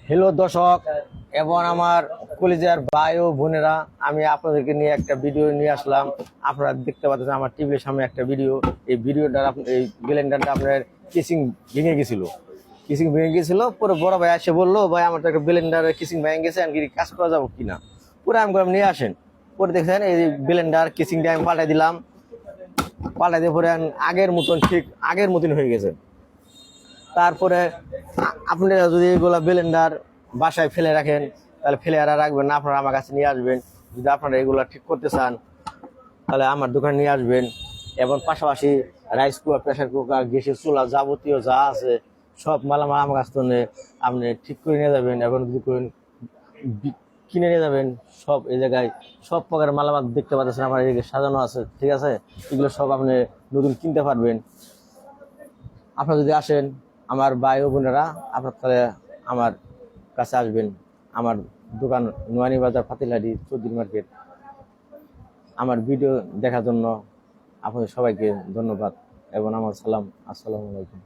Hello দর্শক এবং আমার কলেজের ভাই ও বোনেরা, আমি আপনাদেরকে নিয়ে একটা ভিডিও নিয়ে আসলাম। আপনারা দেখতে পাচ্ছেন আমার টিভির সামনে একটা ভিডিও। এই ভিডিওটা এই ব্লেন্ডারটা আপনার কিসিং ভেঙে গেছিল। পরে বড় ভাই এসে বললো, ভাই আমার তো একটা ব্লেন্ডারের কিসিং ভেঙে গেছে, আমি কাজ করা যাবো কিনা। পরে আমি বললাম নিয়ে আসেন। পরে দেখছেন এই ব্লেন্ডার কিসিংটা আমি পাল্টাই দিলাম। পাল্টাই দিয়ে পরে আগের মতন ঠিক আগের মতন হয়ে গেছে। তারপরে আপনারা যদি এগুলো ব্লেন্ডার বাসায় ফেলে রাখেন, তাহলে ফেলে আর রাখবেন না, আপনারা আমার কাছে নিয়ে আসবেন। যদি আপনারা এগুলো ঠিক করতে চান তাহলে আমার দোকানে নিয়ে আসবেন। এবং পাশাপাশি রাইস কুকার, প্রেশার কুকার, গ্যাসের চুলা, যাবতীয় যা আছে সব মালামাল আমার কাছ থেকে আপনি ঠিক করে নিয়ে যাবেন এবং যদি কিনে নিয়ে যাবেন। সব এই জায়গায় সব প্রকারের মালামাল দেখতে পাচ্ছেন আমার এদিকে সাজানো আছে, ঠিক আছে। এগুলো সব আপনি নতুন কিনতে পারবেন। আপনারা যদি আসেন, আমার ভাই ও বোনেরা, আপনার তাহলে আমার কাছে আসবেন। আমার দোকান নোয়ানী বাজার, ফাতিলাডি, চৌধুরী মার্কেট। আমার ভিডিও দেখার জন্য আপনাদের সবাইকে ধন্যবাদ এবং আমার সালাম। আসসালামু আলাইকুম।